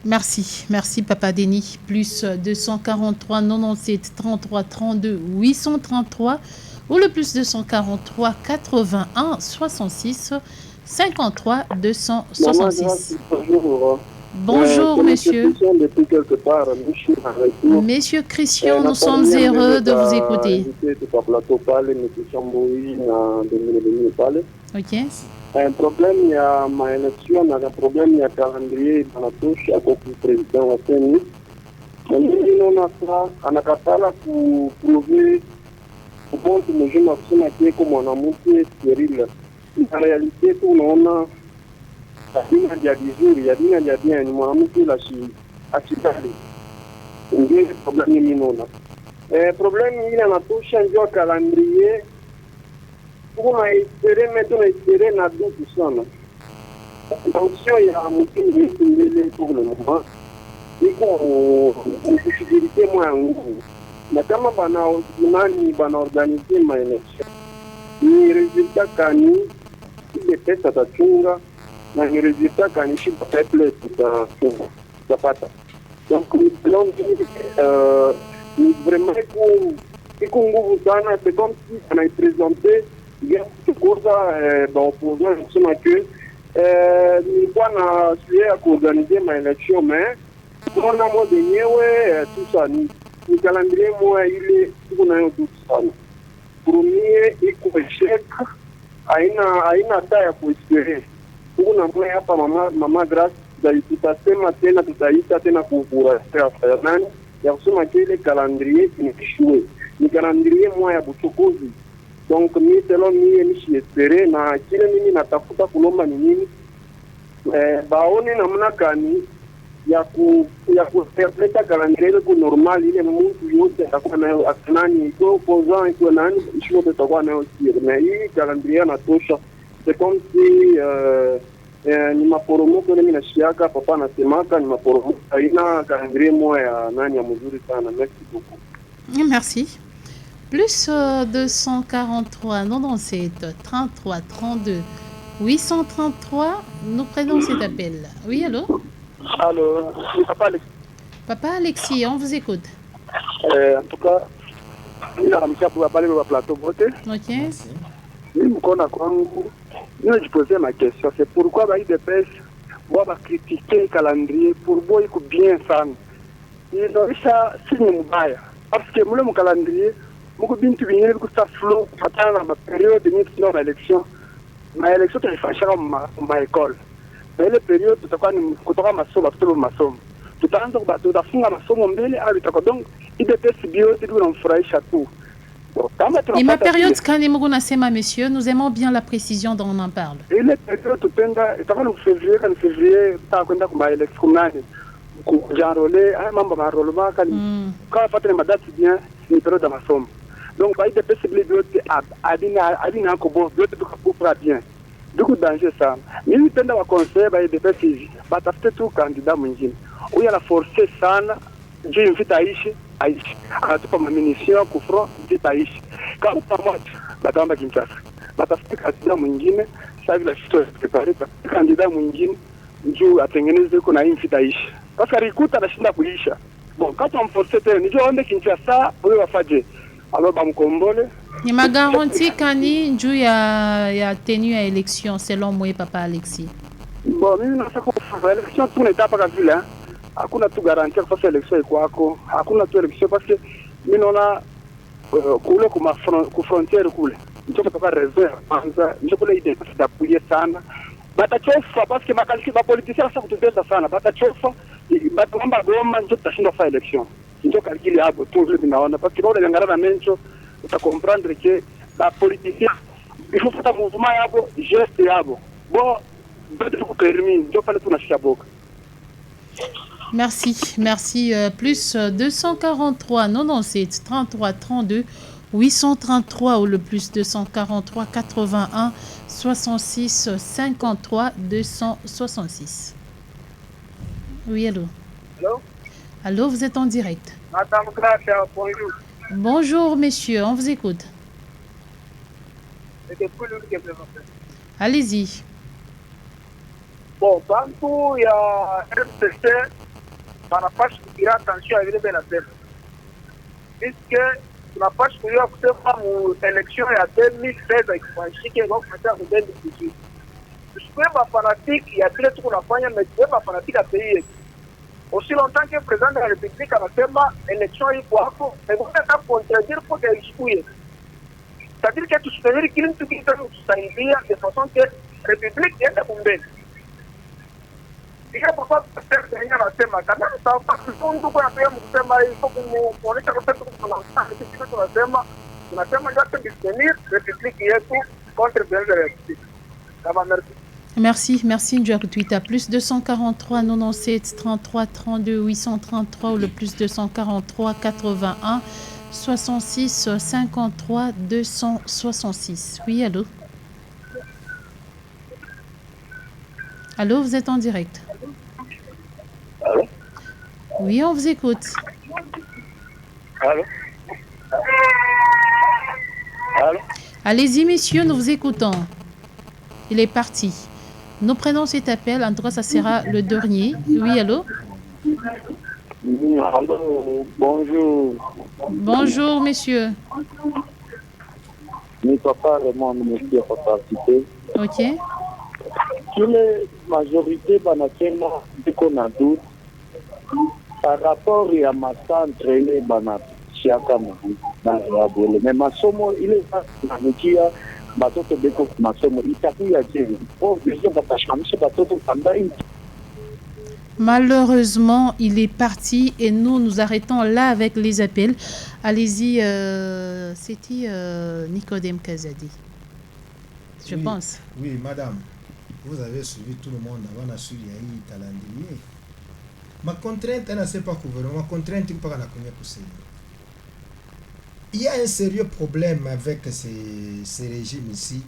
[SPEAKER 1] Merci Papa Denis. Plus 243 97 33 32 833 ou le plus 243 81 66 53 266. Bonjour monsieur. Monsieur Christian, nous sommes heureux de vous écouter. Ok.
[SPEAKER 6] Un problème ya maelection na problème ya calendrier banatosha kwa president wa Kenya. Mimi naona sasa anakatala kuprouver uponto mjuma kusema kieko mwanamke steril. En réalité tunaona dina ya vizuri, ya dina ya bien ni mwanamke la shi akitali. Ndio problème mimi naona. Problème ile anatosha ndio calendrier. Kuna espere maintenant espere na dutu sana. Fonction ya mkini yetu mbele pour le moment. Iko possibilité mwa nguvu. Na kama bana organiser ma election. Ni resultat kani ile pesa tachunga na ni resultat kani shi peuple tutapata. Donc ni vraiment iko nguvu sana, c'est comme si on a présenté il y a beaucoup d'opposants qui sont que nous avons essayé d'organiser ma élection, mais on a modélié tout ça. Le calendrier, moi, il est tout ça. Premier, il faut échec, à une taille pour espérer. Pour nous, moi, hapa mama grâce tutasema tena tutaita tena kukurasa fulani ya kusema kile calendrier ni kishwe. Ni calendrier moi ya buchokozi. Donc mi selon mi espere na kile mimi natafuta kulomba ni nini baone namna gani ya kuleta calendrier ku normal ile mtu yote atakuwa nayo akanani kwa opposant kwa nani isho tutakuwa nayo siri na hii calendrier natosha. C'est comme si ni maporomoko mimi nashiaka papa anasemaka ni maporomoko haina calendrier moya nani ya mzuri sana. Merci beaucoup.
[SPEAKER 1] Merci. Plus 243 97 33 32 833. Nous prenons cet appel. Oui, allô?
[SPEAKER 6] Allô,
[SPEAKER 1] Papa Alexis, on vous écoute.
[SPEAKER 6] En tout cas, il a remis pour parler au plateau voté.
[SPEAKER 1] Ok.
[SPEAKER 6] Je posais ma question, c'est pourquoi l'IDPS va critiquer le calendrier pour voir bien ça. Il a signe mbaya parce que le calendrier beaucoup bintu bingine bikusa flow kufatana na period yenye tuna election. Ma election tulifanyika ma école. Na ile period tutakuwa ni kutoka masomo kutoka masomo. Tutaanza tutafunga masomo mbele au itakuwa donc IDPS bio tunamfurahisha tu.
[SPEAKER 1] Et ma période quand Nimou nasema monsieur, nous aimons bien la précision dont on en parle.
[SPEAKER 6] Ile period tupenda itakuwa ni février tutakwenda kwa election kunani. Kujanrole mambo marolema kani kwa fatana madati bien ni period ya masomo. Donc, il y a des possibilités à Kobo, d'autres pour bien. Du coup, danger ça. Mais il y a des conseils, il y a des personnes, mais tout candidat mwingine. Où il y a la force sana, je invite à Aishi, à tout comme munition, coufron, invite à Aishi. Quand on parle, batamba Kinshasa. Batafute candidat mwingine, ça veut la chose préparée. Candidat mwingine, juu atengeneze kuna invite à Aishi. Parce que rikuta anashinda kuisha. Bon, quand on force tena, ndio onde Kinshasa, wewe wafaje. Alors, bamkombole.
[SPEAKER 1] Il m'a garanti kani njuu ya tenue à élection selon moi papa Alexis.
[SPEAKER 6] Bon, mimi nataka kufanya election tu n'eta pas vile. Hakuna tu garantia kwa election kwako. Hakuna tu election parce que mimi naona kule ku frontière kule. Ndio kutoka réseau kwanza, ndio kule idée d'appuyer sana. Batachofa parce que makaliki ba politiciens sasa kutupenda sana. Batachofa, batomba goma ndio tutashinda kwa election. Ndio kalkili hapo tu vile tunaona parce que bado ngangara mencho uta comprendre que la politicien il faut faire mouvement yabo geste yabo bon bado kutermine ndio pale tunashika boka.
[SPEAKER 1] Merci. Plus 243 97 33 32 833 ou le plus 243 81 66 53 266. Oui, allô?
[SPEAKER 5] Allô?
[SPEAKER 1] Allô, vous êtes en direct.
[SPEAKER 5] Madame Gracia, bonjour.
[SPEAKER 1] Bonjour, messieurs, on vous écoute. Allez-y.
[SPEAKER 6] Bon, bantu ya MCC banapasha kugira attention ya vile benasema, puisque tunapasha kujua kusema mu election ya 2016 ikifanyike kwa kufuatia ku 2018 tusikue mafanatiki ya vile tuko nafanya, mais tuwe mafanatiki ya pays yetu. Aussi longtemps que président de la République anasema election iko hapo, mais vous êtes à contredire pour que ichukue. C'est-à-dire que tusubiri kile mtu kitusaidia de façon que République iende kumbele. Ika pourquoi peut-être yenye anasema kama sawa kifungu kwa pia mkusema iko kuonesha kwa sababu tunasema ndio distenir République yetu contre le de la République. Kama merci.
[SPEAKER 1] Merci Ndiakou Twitter. Plus 243 97 33 32 833 ou le plus 243 81 66 53 266. Oui, allô? Allô, vous êtes en direct.
[SPEAKER 6] Allô?
[SPEAKER 1] Oui, on vous écoute.
[SPEAKER 6] Allô? Allô?
[SPEAKER 1] Allez-y, messieurs, nous vous écoutons. Il est parti. Nous prenons cet appel. En tout cas, ça sera le dernier. Oui, allô?
[SPEAKER 6] Allô, bonjour.
[SPEAKER 1] Bonjour, messieurs.
[SPEAKER 6] Ni papa vraiment monsieur participer.
[SPEAKER 1] OK.
[SPEAKER 6] Kile majorité banasema iko na doute par rapport ya macentre ile banashiaka na rabole, mais masomo ile nanukia batoto beko masomo itakuya je pour vision batashamisha batoto pandai.
[SPEAKER 1] Malheureusement, il est parti et nous arrêtons là avec les appels. Allez-y, c'était Nicodème Kazadi, je pense.
[SPEAKER 4] Oui, madame, vous avez suivi tout le monde avant de suivre le calendrier. Ma contrainte, elle ne sait pas couvrir. Ma contrainte, il pas il y a un sérieux problème avec ces régimes ici.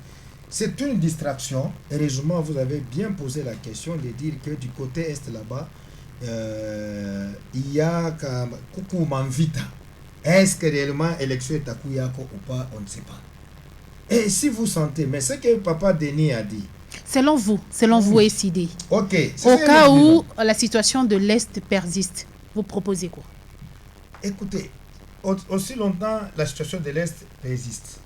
[SPEAKER 4] C'est une distraction. Heureusement, vous avez bien posé la question de dire que du côté est là-bas, il y a Koukou Manvita. Est-ce que réellement l'élection est à Kouyako ou pas? On ne sait pas. Et si vous sentez, mais ce que Papa Denis a dit.
[SPEAKER 1] Selon vous, SID.
[SPEAKER 4] Ok.
[SPEAKER 1] Au cas où la situation de l'Est persiste, vous proposez quoi?
[SPEAKER 4] Écoutez, aussi longtemps la situation de l'Est persiste,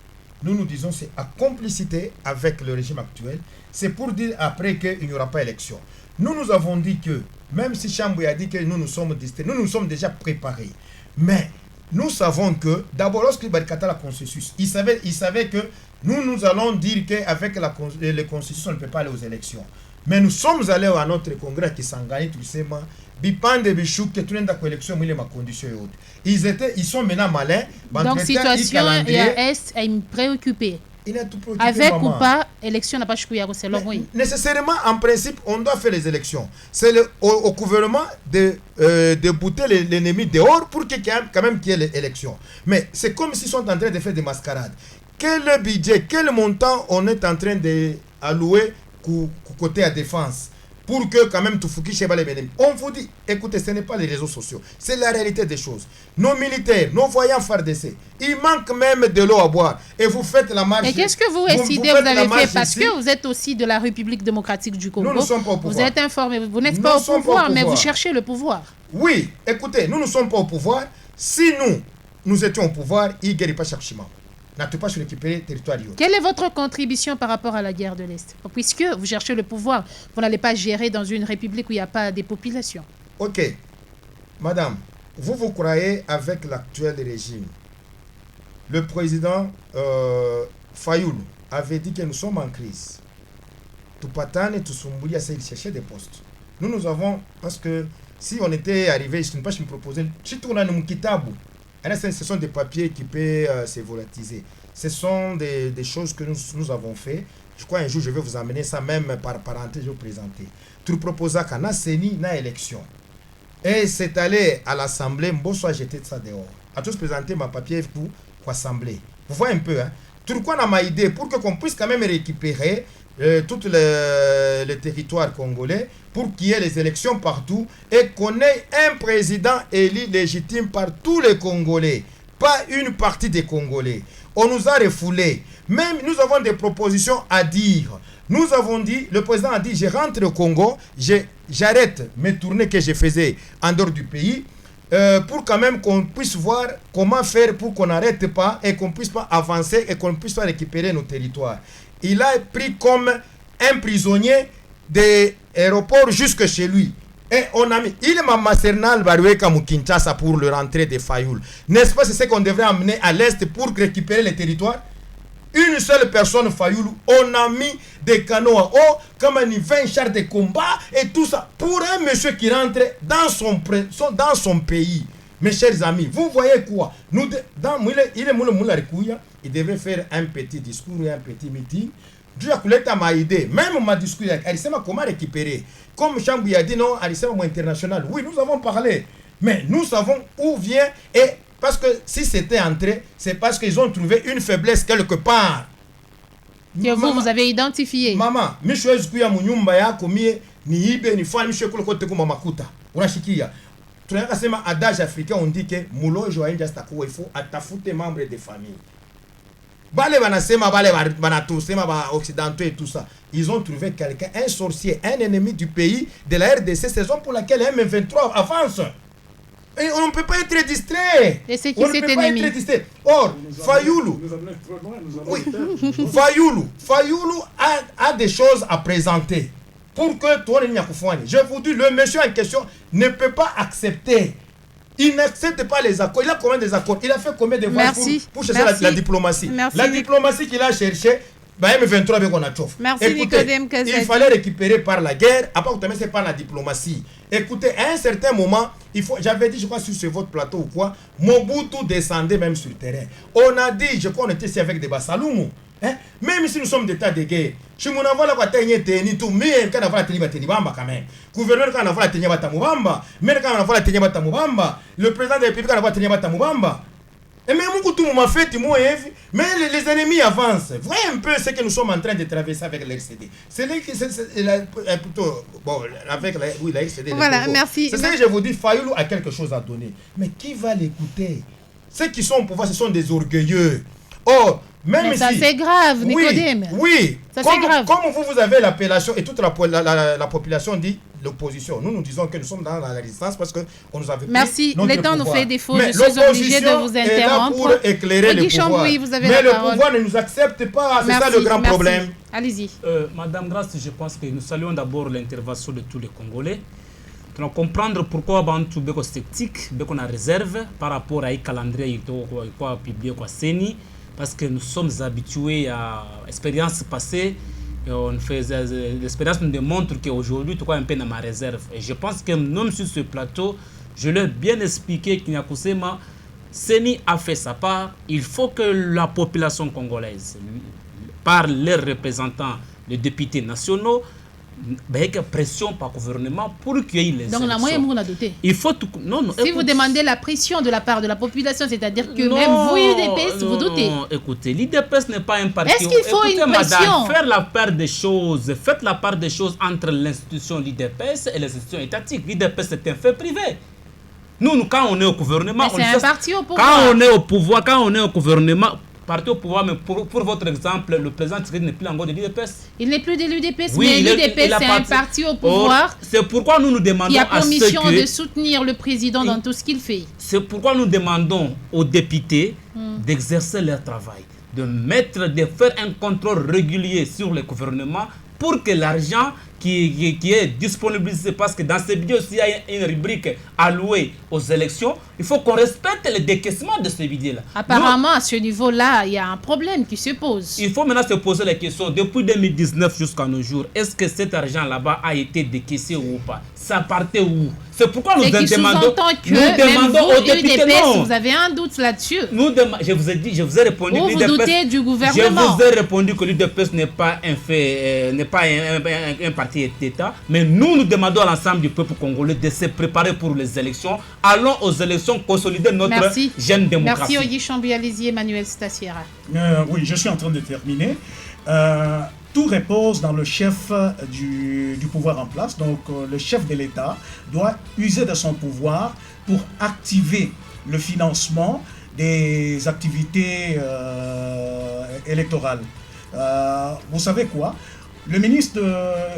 [SPEAKER 4] nous disons c'est à complicité avec le régime actuel. C'est pour dire après qu'il n'y aura pas élection. Nous avons dit que, même si Chambou a dit que nous sommes distraits, nous sommes déjà préparés. Mais nous savons que, d'abord, lorsqu'il barricada la consensus, il savait que nous allons dire qu'avec le consensus, on ne peut pas aller aux élections. Mais nous sommes allés à notre congrès qui s'engage, tout simplement. Bipande Bichou, que tout le monde a élection, mais les conditions et autres. Ils sont maintenant malins.
[SPEAKER 1] Donc, situation est préoccupée. Avec ou pas, élection n'a pas choisi, c'est l'envoi.
[SPEAKER 4] Nécessairement, en principe, on doit faire les élections. C'est au gouvernement de bouter l'ennemi dehors pour qu'il y ait quand même l'élection. Mais c'est comme s'ils sont en train de faire des mascarades. Quel budget, quel montant on est en train d'allouer côté à défense pour que quand même tout fouki chez les bénéfices. On vous dit, écoutez, ce n'est pas les réseaux sociaux, c'est la réalité des choses. Nos militaires, nos voyants FARDC, il manque même de l'eau à boire. Et vous faites la marche.
[SPEAKER 1] Et qu'est-ce que vous avez fait? Parce que vous êtes aussi de la République démocratique du Congo.
[SPEAKER 4] Nous ne sommes pas au pouvoir.
[SPEAKER 1] Vous êtes informé, vous n'êtes pas au pouvoir, mais vous cherchez le pouvoir.
[SPEAKER 4] Oui, écoutez, nous ne sommes pas au pouvoir. Si nous étions au pouvoir, il ne guérit pas chaque chemin. N'as-tu pas récupérer le territoire?
[SPEAKER 1] Quelle est votre contribution par rapport à la guerre de l'Est? Puisque vous cherchez le pouvoir, vous n'allez pas gérer dans une république où il n'y a pas des populations.
[SPEAKER 4] Ok. Madame, vous croyez avec l'actuel régime? Le président Fayoulou avait dit que nous sommes en crise. Tout patane et tout Soumbouli essaie de chercher des postes. Nous avons, parce que si on était arrivé, je ne peux pas me proposer, si on a un kitabou, ce sont des papiers qui peuvent se volatiser. Ce sont des choses que nous avons fait. Je crois un jour je vais vous amener ça même par parenthèse, je vais vous présenter. Tu proposes qu'on a CENI, na élection. Et c'est allé à l'Assemblée, Mbosso a jeté ça dehors. A tous présenté ma papier pour l'Assemblée. Vous voyez un peu, hein? Tout quoi on a ma idée pour qu'on puisse quand même récupérer tout le territoire congolais pour qu'il y ait les élections partout et qu'on ait un président élu légitime par tous les Congolais. pas une partie des Congolais. On nous a refoulés. Même nous avons des propositions à dire. Nous avons dit, le président a dit, je rentre au Congo, j'arrête mes tournées que je faisais en dehors du pays, pour quand même qu'on puisse voir comment faire pour qu'on n'arrête pas et qu'on ne puisse pas avancer et qu'on ne puisse pas récupérer nos territoires. Il a pris comme un prisonnier des aéroports jusque chez lui. Et on a mis, il m'a Masernal Baroueka Kinshasa pour le rentrée de Fayoul. N'est-ce pas, c'est ce qu'on devrait amener à l'est pour récupérer les territoires? Une seule personne Fayoulou, on a mis des canons à eau, comme un 20 chars de combat et tout ça. Pour un monsieur qui rentre dans son pays, mes chers amis, vous voyez quoi? Nous, il devrait faire un petit discours et un petit meeting. Même ma discours, comment récupérer? Comme Chambou a dit non, international. Oui, nous avons parlé, mais nous savons où vient et. Parce que si c'était entré, c'est parce qu'ils ont trouvé une faiblesse quelque part.
[SPEAKER 1] Que vous avez identifié.
[SPEAKER 4] Maman, monsieur Zkuya Munyumba ya komie ni ibe ni fa monsieur kolokote ko mamakuta. Unashikia. Tunataka sema adage africain on dit que mulojo ainja stakuwa il faut atafute membre de famille. Bale banasema bale banatusema ba occidentaux et tout ça. Ils ont trouvé quelqu'un, un sorcier, un ennemi du pays de la RDC, saison pour laquelle M23 avance. Et on ne peut pas être distrait.
[SPEAKER 1] Et c'est qui cet ennemi?
[SPEAKER 4] Or, Fayoulou, Fayoulou a des choses à présenter pour que toi, je vous dis, le monsieur en question ne peut pas accepter. Il n'accepte pas les accords. Il a combien des accords? Il a fait combien de voyages pour chercher la diplomatie? La diplomatie qu'il a cherchée, M23 avec on a chauffe. Écoutez, il fallait récupérer par la guerre, après c'est par la diplomatie. Écoutez, à un certain moment, j'avais dit, je crois sur votre plateau ou quoi, Mobutu descendait même sur le terrain. On a dit, je crois qu'on était ici avec des Bassaloumou. Hein? Même si nous sommes d'état de guerre, je m'en avais la bataille tout, mais quand on a tenu Batenibamba quand même. Gouverneur quand on a tenu Batamubamba, mais quand on a tenu Batamubamba, le président de la République quand on a tenu Batamubamba. Et même mais les ennemis avancent. Voyez un peu ce que nous sommes en train de traverser avec l'RCD. C'est plutôt bon avec la RCD.
[SPEAKER 1] Voilà, merci.
[SPEAKER 4] C'est ce que je vous dis. Fayoulou a quelque chose à donner. Mais qui va l'écouter? Ceux qui sont au pouvoir, ce sont des orgueilleux. Oh, même
[SPEAKER 1] mais ça c'est grave, Nicodème.
[SPEAKER 4] Oui.
[SPEAKER 1] Ça c'est grave.
[SPEAKER 4] Comme vous avez l'appellation et toute la population dit l'opposition. Nous disons que nous sommes dans la résistance parce qu'on nous avait pris
[SPEAKER 1] merci.
[SPEAKER 4] Notre
[SPEAKER 1] le temps
[SPEAKER 4] pouvoir.
[SPEAKER 1] nous fait défaut.
[SPEAKER 4] Mais
[SPEAKER 1] je suis obligé de vous interrompre.
[SPEAKER 4] Est là pour éclairer le pouvoir.
[SPEAKER 1] Vous avez
[SPEAKER 4] mais
[SPEAKER 1] la
[SPEAKER 4] le pouvoir ne nous accepte pas. C'est ça le grand problème.
[SPEAKER 1] Allez-y.
[SPEAKER 2] Madame Grasse, je pense que nous saluons d'abord l'intervention de tous les Congolais. Nous comprendre pourquoi Bantu Beko sceptique, Beko na réserve par rapport à un calendrier quoi publié quoi CENI. Parce que nous sommes habitués à l'expérience passée. L'expérience nous démontre qu'aujourd'hui, tu crois un peu dans ma réserve. Et je pense que même sur ce plateau, je leur ai bien expliqué qu'il y a Kousema, CENI a fait sa part. Il faut que la population congolaise, par leurs représentants, les députés nationaux, avec pression par gouvernement pour qu'il y ait les
[SPEAKER 1] donc la moyenne vous l'a doté.
[SPEAKER 2] Il faut tout... non,
[SPEAKER 1] si écoute, vous demandez la pression de la part de la population, c'est-à-dire que
[SPEAKER 2] non,
[SPEAKER 1] même vous, l'IDPS, vous doutez.
[SPEAKER 2] Non, écoutez, l'IDPS n'est pas un parti.
[SPEAKER 1] Est-ce qu'il faut une pression?
[SPEAKER 2] Madame, faire la part des choses, faites la part des choses entre l'institution l'IDPS et l'institution étatique. L'IDPS c'est un fait privé. Nous, quand on est au gouvernement...
[SPEAKER 1] Mais c'est un parti au pouvoir.
[SPEAKER 2] Quand on est au pouvoir, quand on est au gouvernement... Parti au pouvoir, mais pour votre exemple, le président Tshisekedi n'est plus encore de l'UDPS.
[SPEAKER 1] Il n'est plus de l'UDPS, oui, mais l'UDPS c'est un parti au pouvoir.
[SPEAKER 2] C'est pourquoi nous nous demandons
[SPEAKER 1] qui a pour mission de soutenir le président dans tout ce qu'il fait.
[SPEAKER 2] C'est pourquoi nous demandons aux députés d'exercer leur travail, de faire un contrôle régulier sur le gouvernement pour que l'argent qui est disponibilisé, parce que dans ce budget aussi il y a une rubrique allouée aux élections, il faut qu'on respecte le décaissement de ce budget-là.
[SPEAKER 1] Apparemment, à ce niveau-là, il y a un problème qui se pose.
[SPEAKER 2] Il faut maintenant se poser la question, depuis 2019 jusqu'à nos jours, est-ce que cet argent là-bas a été décaissé ou pas? Ça partait où? C'est pourquoi nous demandons
[SPEAKER 1] aux députés. Vous avez un doute là-dessus?
[SPEAKER 2] Je vous ai dit, je vous ai répondu.
[SPEAKER 1] Vous doutez du gouvernement?
[SPEAKER 2] Je vous ai répondu que l'UDPS n'est pas un fait, n'est pas un parti d'État, mais nous demandons à l'ensemble du peuple congolais de se préparer pour les élections. Allons aux élections, consolider notre jeune démocratie.
[SPEAKER 1] Merci Oyi Chambi, allez-y, Emmanuel Stassiera.
[SPEAKER 3] Oui, je suis en train de terminer. Tout repose dans le chef du pouvoir en place. Donc, le chef de l'État doit user de son pouvoir pour activer le financement des activités électorales. Vous savez quoi? Le ministre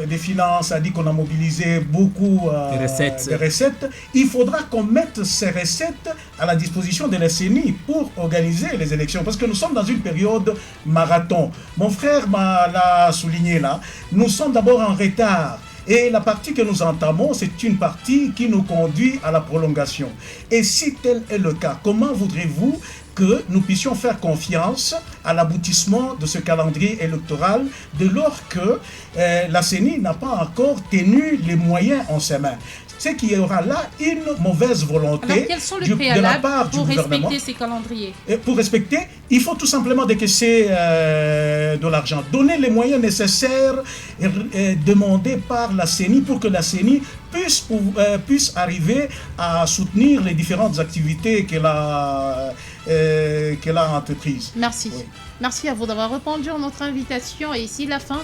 [SPEAKER 3] des Finances a dit qu'on a mobilisé beaucoup de recettes. Il faudra qu'on mette ces recettes à la disposition de la CENI pour organiser les élections. Parce que nous sommes dans une période marathon. Mon frère l'a souligné là. Nous sommes d'abord en retard. Et la partie que nous entamons, c'est une partie qui nous conduit à la prolongation. Et si tel est le cas, comment voudrez-vous que nous puissions faire confiance à l'aboutissement de ce calendrier électoral dès lors que la CENI n'a pas encore tenu les moyens en ses mains? C'est qu'il y aura là une mauvaise volonté.
[SPEAKER 1] Alors, quels sont les préalables pour respecter ces calendriers?
[SPEAKER 3] Et pour respecter, il faut tout simplement décaisser de l'argent, donner les moyens nécessaires demandés par la CENI pour que la CENI puisse arriver à soutenir les différentes activités qu'elle a entreprises.
[SPEAKER 1] Merci. Oui. Merci à vous d'avoir répondu à notre invitation. Et ici la fin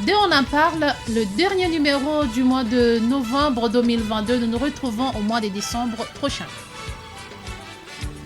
[SPEAKER 1] de On en parle, le dernier numéro du mois de novembre 2022. Nous nous retrouvons au mois de décembre prochain.